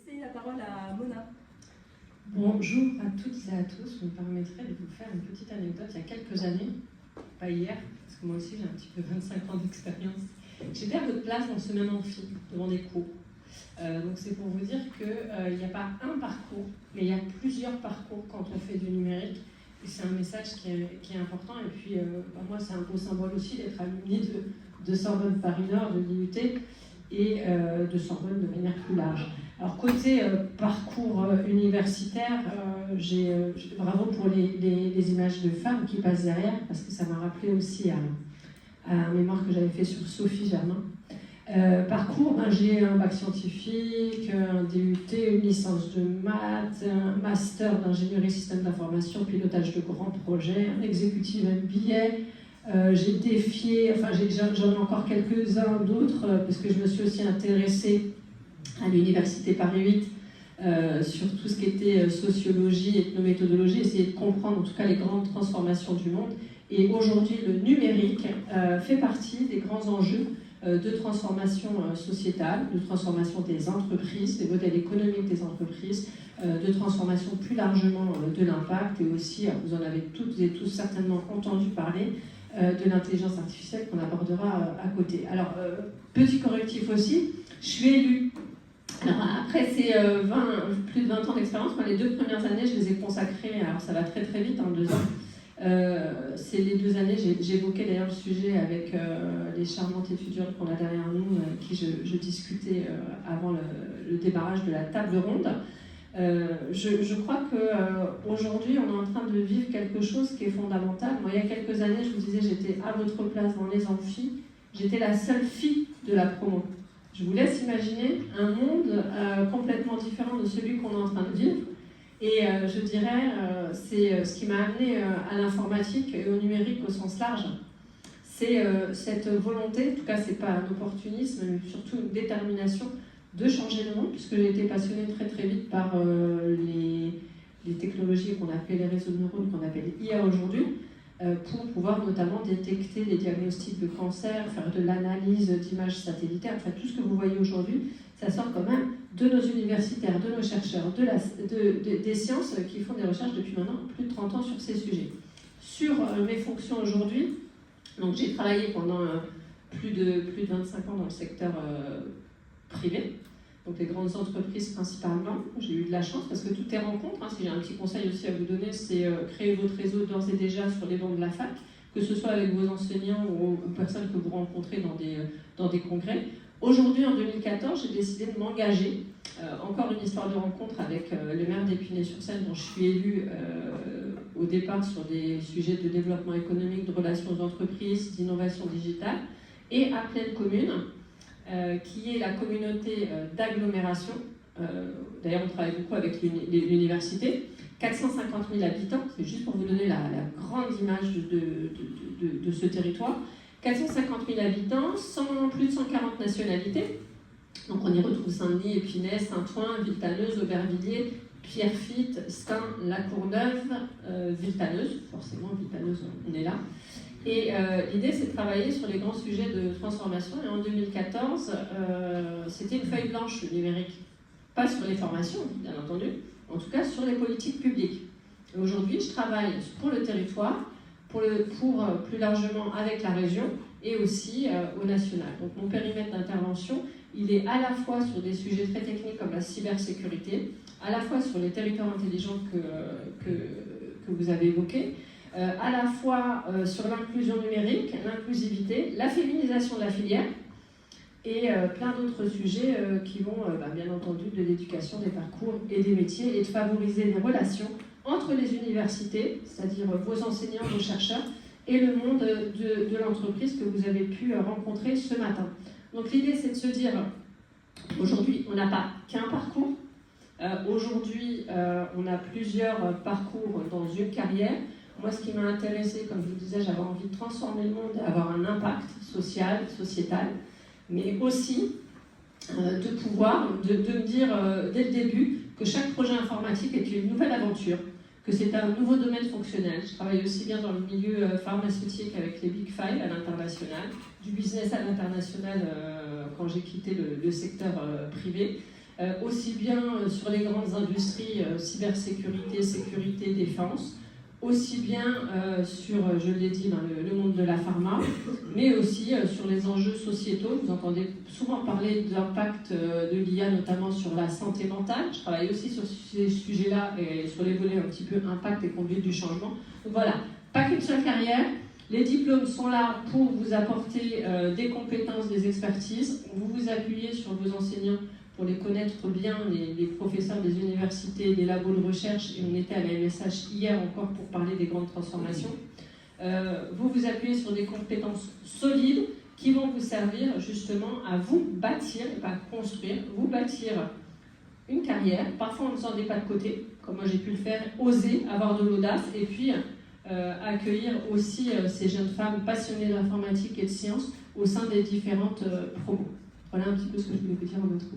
laisser la parole à Mona. Bonjour à toutes et à tous. Je me permettrai de vous faire une petite anecdote. Il y a quelques années, pas hier, parce que moi aussi j'ai un petit peu 25 ans d'expérience, j'étais à votre place dans ce même amphi, devant des cours. Donc c'est pour vous dire qu'il n'y a pas un parcours, mais il y a plusieurs parcours quand on fait du numérique. Et c'est un message qui est important. Et puis moi c'est un beau symbole aussi d'être alumni de Sorbonne Paris-Nord, de l'IUT, et de Sorbonne de manière plus large. Alors côté parcours universitaire, bravo pour les images de femmes qui passent derrière, parce que ça m'a rappelé aussi à un mémoire que j'avais fait sur Sophie Germain. Parcours, j'ai un bac scientifique, un DUT, une licence de maths, un master d'ingénierie système d'information, pilotage de grands projets, un executive MBA. J'ai défié, j'en ai encore quelques-uns d'autres, parce que je me suis aussi intéressée à l'université Paris 8 sur tout ce qui était sociologie, ethnométhodologie, essayer de comprendre en tout cas les grandes transformations du monde. Et aujourd'hui, le numérique fait partie des grands enjeux de transformation sociétale, de transformation des entreprises, des modèles économiques des entreprises, de transformation plus largement de l'impact, et aussi, vous en avez toutes et tous certainement entendu parler, de l'intelligence artificielle qu'on abordera à côté. Alors, petit correctif aussi, je suis élue. Alors, après ces plus de 20 ans d'expérience, moi, les 2 premières années, je les ai consacrées, alors ça va très très vite, 2 ans. C'est les 2 années, j'évoquais d'ailleurs le sujet avec les charmantes étudiantes qu'on a derrière nous, qui je discutais avant le démarrage de la table ronde. Je crois qu'aujourd'hui, on est en train de vivre quelque chose qui est fondamental. Moi, il y a quelques années, je vous disais, j'étais à votre place dans les amphis, j'étais la seule fille de la promo. Je vous laisse imaginer un monde complètement différent de celui qu'on est en train de vivre. Et je dirais, c'est ce qui m'a amené à l'informatique et au numérique au sens large. C'est cette volonté, en tout cas c'est pas un opportunisme, mais surtout une détermination de changer le monde, puisque j'ai été passionnée très très vite par les technologies qu'on appelle les réseaux de neurones, qu'on appelle IA aujourd'hui, pour pouvoir notamment détecter des diagnostics de cancer, faire de l'analyse d'images satellitaires, enfin tout ce que vous voyez aujourd'hui, ça sort quand même de nos universitaires, de nos chercheurs, des sciences qui font des recherches depuis maintenant plus de 30 ans sur ces sujets. Sur mes fonctions aujourd'hui, donc j'ai travaillé pendant plus de 25 ans dans le secteur privé, donc les grandes entreprises principalement. J'ai eu de la chance parce que tout est rencontre. Si j'ai un petit conseil aussi à vous donner, c'est créer votre réseau d'ores et déjà sur les bancs de la fac, que ce soit avec vos enseignants ou personnes que vous rencontrez dans des congrès. Aujourd'hui, en 2014, j'ai décidé de m'engager. Encore une histoire de rencontre avec le maire d'Épinay-sur-Seine, dont je suis élue au départ sur des sujets de développement économique, de relations d'entreprise, d'innovation digitale, et à Pleine Commune, qui est la communauté d'agglomération. D'ailleurs, on travaille beaucoup avec l'université. 450 000 habitants, c'est juste pour vous donner la grande image de ce territoire. 450 000 habitants, plus de 140 nationalités. Donc on y retrouve Saint-Denis, Épinay, Saint-Ouen, Villetaneuse, Aubervilliers, Pierrefitte, Stein, La Courneuve, Villetaneuse. Forcément, Villetaneuse, on est là. Et l'idée, c'est de travailler sur les grands sujets de transformation. Et en 2014, c'était une feuille blanche numérique. Pas sur les formations, bien entendu, en tout cas sur les politiques publiques. Et aujourd'hui, je travaille pour le territoire, pour plus largement avec la région et aussi au national. Donc mon périmètre d'intervention, il est à la fois sur des sujets très techniques comme la cybersécurité, à la fois sur les territoires intelligents que vous avez évoqués, à la fois sur l'inclusion numérique, l'inclusivité, la féminisation de la filière, et plein d'autres sujets qui vont, bien entendu, de l'éducation, des parcours et des métiers, et de favoriser les relations entre les universités, c'est-à-dire vos enseignants, vos chercheurs, et le monde de l'entreprise que vous avez pu rencontrer ce matin. Donc l'idée, c'est de se dire, aujourd'hui, on n'a pas qu'un parcours. Aujourd'hui, on a plusieurs parcours dans une carrière. Moi, ce qui m'a intéressé, comme je vous disais, j'avais envie de transformer le monde, d'avoir un impact social, sociétal, mais aussi de pouvoir, de me dire dès le début que chaque projet informatique est une nouvelle aventure, que c'est un nouveau domaine fonctionnel. Je travaille aussi bien dans le milieu pharmaceutique avec les Big Five à l'international, du business à l'international quand j'ai quitté le secteur privé. aussi bien sur les grandes industries, cybersécurité, sécurité, défense, aussi bien sur, je l'ai dit, le monde de la pharma, mais aussi sur les enjeux sociétaux. Vous entendez souvent parler de l'impact de l'IA, notamment sur la santé mentale. Je travaille aussi sur ces sujets-là et sur les volets un petit peu impact et conduite du changement. Donc voilà, pas qu'une seule carrière. Les diplômes sont là pour vous apporter des compétences, des expertises. Vous vous appuyez sur vos enseignants pour les connaître bien, les professeurs des universités, des labos de recherche, et on était à la MSH hier encore pour parler des grandes transformations. Vous vous appuyez sur des compétences solides qui vont vous servir justement à vous bâtir, et pas construire, vous bâtir une carrière, parfois en faisant des pas de côté, comme moi j'ai pu le faire, oser, avoir de l'audace, et puis accueillir aussi ces jeunes femmes passionnées d'informatique et de sciences au sein des différentes promos. Voilà un petit peu ce que je voulais vous dire en votre coup.